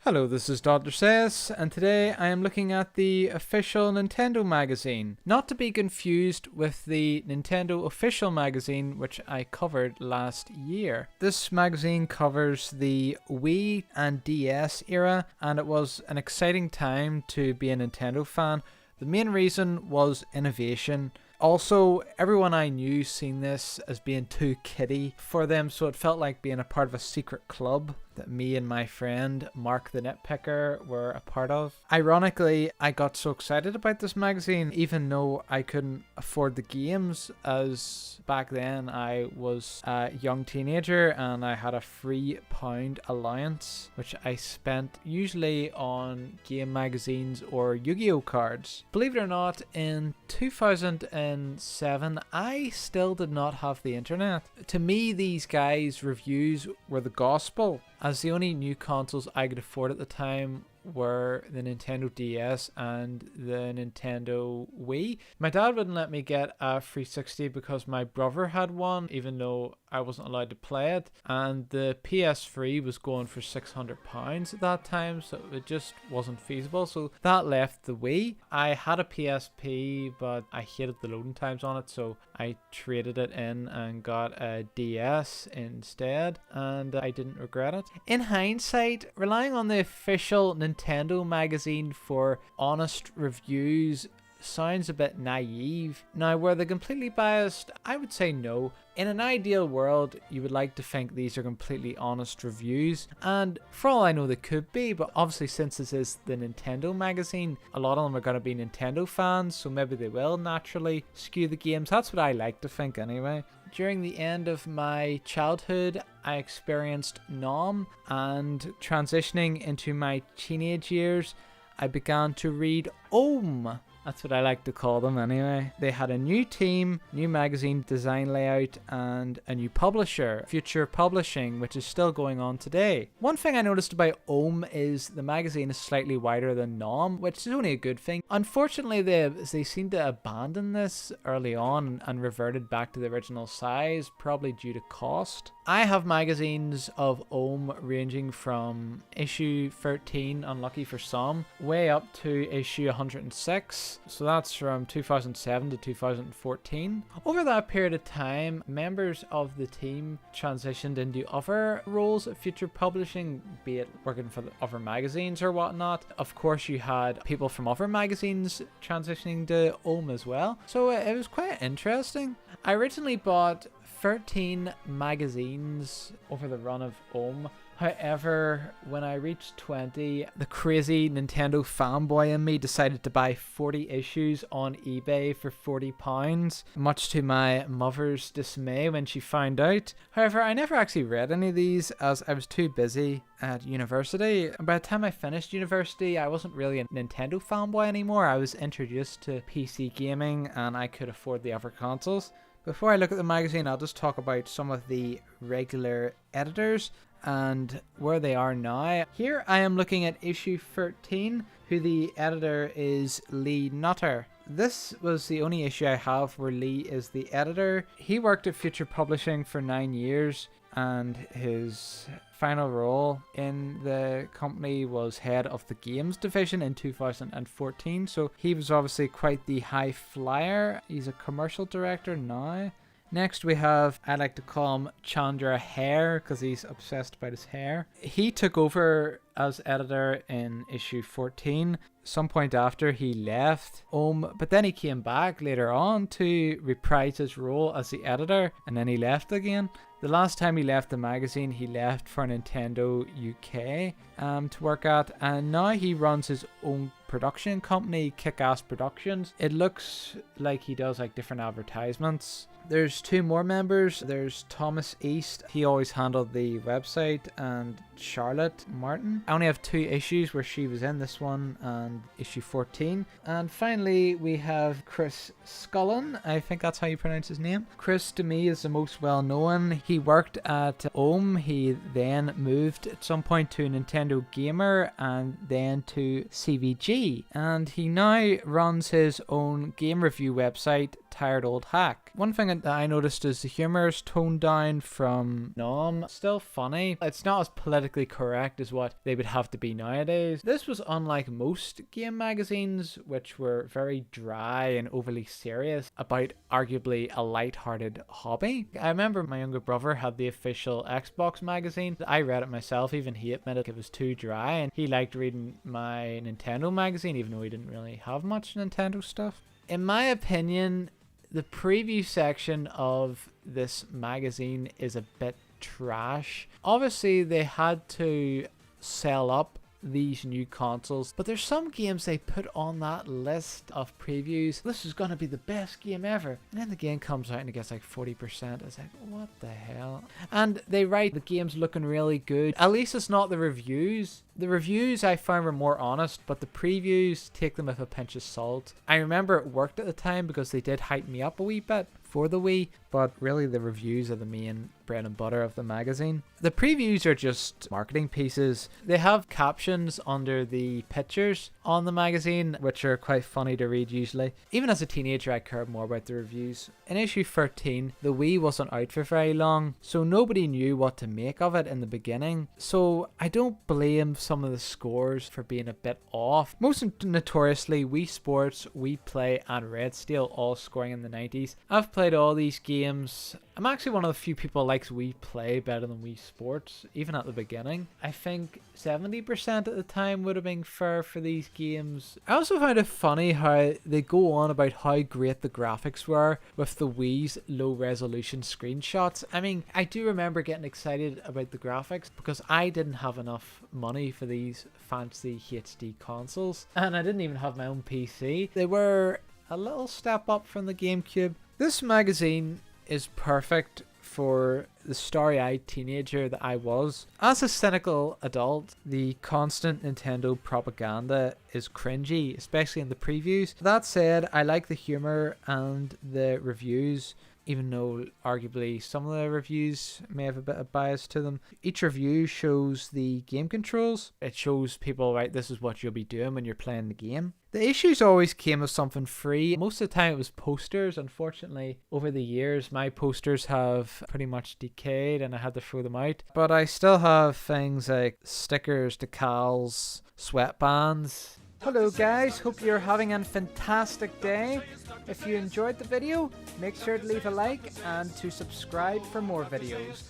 Hello, this is DrSayus, and today I am looking at the official Nintendo magazine. Not to be confused with the Nintendo official magazine, which I covered last year. This magazine covers the Wii and DS era, and it was an exciting time to be a Nintendo fan. The main reason was innovation. Also, everyone I knew seen this as being too kiddie for them, so it felt like being a part of a secret club that me and my friend Mark the Nitpicker were a part of. Ironically, I got so excited about this magazine even though I couldn't afford the games, as back then I was a young teenager and I had a £3 allowance which I spent usually on game magazines or Yu-Gi-Oh cards. Believe it or not, in 2007 I still did not have the internet. To me, these guys' reviews were the gospel, as the only new consoles I could afford at the time were the Nintendo DS and the Nintendo Wii. My dad wouldn't let me get a 360 because my brother had one, even though I wasn't allowed to play it, and the PS3 was going for £600 at that time, so it just wasn't feasible, so that left the Wii. I had a PSP, but I hated the loading times on it, so I traded it in and got a DS instead, and I didn't regret it. In hindsight, relying on the official Nintendo magazine for honest reviews sounds a bit naive. Now, were they completely biased? I would say no. In an ideal world, you would like to think these are completely honest reviews, and for all I know they could be, but obviously since this is the Nintendo magazine, a lot of them are going to be Nintendo fans, so maybe they will naturally skew the games. That's what I like to think anyway. During the end of my childhood, I experienced NOM, and transitioning into my teenage years, I began to read OM. That's what I like to call them anyway. They had a new team, new magazine design layout, and a new publisher, Future Publishing, which is still going on today. One thing I noticed about OM is the magazine is slightly wider than NOM, which is only a good thing. Unfortunately, they seem to abandon this early on and reverted back to the original size, probably due to cost. I have magazines of OM ranging from issue 13, unlucky for some, way up to issue 106. So that's from 2007 to 2014. Over that period of time, members of the team transitioned into other roles at Future Publishing, be it working for the other magazines or whatnot. Of course, you had people from other magazines transitioning to OM as well. So it was quite interesting. I originally bought 13 magazines over the run of OM. However, when I reached 20, the crazy Nintendo fanboy in me decided to buy 40 issues on eBay for £40, much to my mother's dismay when she found out. However, I never actually read any of these as I was too busy at university. And by the time I finished university, I wasn't really a Nintendo fanboy anymore. I was introduced to PC gaming and I could afford the other consoles. Before I look at the magazine, I'll just talk about some of the regular editors and where they are now. Here I am looking at issue 13, who the editor is Lee Nutter. This was the only issue I have where Lee is the editor. He worked at Future Publishing for 9 years, and his final role in the company was head of the games division in 2014, so he was obviously quite the high flyer. He's a commercial director now. Next we have, I like to call him Chandra Hair because he's obsessed about his hair. He took over as editor in issue 14. Some point after he left but then he came back later on to reprise his role as the editor, and then he left again. The last time he left the magazine, he left for Nintendo UK to work at, and now he runs his own production company, Kick-Ass Productions. It looks like he does like different advertisements. There's two more members. There's Thomas East. He always handled the website, and Charlotte Martin. I only have 2 issues where she was in, this one and issue 14. And finally we have Chris Scullin. I think that's how you pronounce his name. Chris to me is the most well known. He worked at OM. He then moved at some point to Nintendo Gamer and then to CVG. And he now runs his own game review website tired old hack. One thing that I noticed is the humor is toned down from numb. Still funny. It's not as politically correct as what they would have to be nowadays. This was unlike most game magazines, which were very dry and overly serious about arguably a light-hearted hobby. I remember my younger brother had the official Xbox magazine. I read it myself, even he admitted it was too dry, and he liked reading my Nintendo magazine even though he didn't really have much Nintendo stuff. In my opinion, the preview section of this magazine is a bit trash. Obviously they had to sell up these new consoles, but there's some games they put on that list of previews. This is gonna be the best game ever, and then the game comes out and it gets like 40%. It's like, what the hell? And they write the game's looking really good. At least it's not the reviews. The reviews I found were more honest, but the previews, take them with a pinch of salt. I remember it worked at the time because they did hype me up a wee bit for the Wii, but really the reviews are the main bread and butter of the magazine. The previews are just marketing pieces. They have captions under the pictures on the magazine, which are quite funny to read usually. Even as a teenager, I cared more about the reviews. In issue 13, the Wii wasn't out for very long, so nobody knew what to make of it in the beginning. So I don't blame some of the scores for being a bit off. Most notoriously, Wii Sports, Wii Play, and Red Steel all scoring in the 90s. I've played all these games. I'm actually one of the few people who likes Wii Play better than Wii Sports, even at the beginning. I think 70% at the time would have been fair for these games. I also found it funny how they go on about how great the graphics were with the Wii's low resolution screenshots. I mean, I do remember getting excited about the graphics because I didn't have enough money for these fancy HD consoles, and I didn't even have my own PC. They were a little step up from the GameCube. This magazine is perfect for the starry-eyed teenager that I was. As a cynical adult, the constant Nintendo propaganda is cringy, especially in the previews. That said, I like the humor and the reviews, even though arguably some of the reviews may have a bit of bias to them. Each review shows the game controls. It shows people, right, this is what you'll be doing when you're playing the game. The issues always came with something free. Most of the time it was posters. Unfortunately, over the years, my posters have pretty much decayed and I had to throw them out. But I still have things like stickers, decals, sweatbands. Hello guys, hope you're having a fantastic day. If you enjoyed the video, make sure to leave a like and to subscribe for more videos.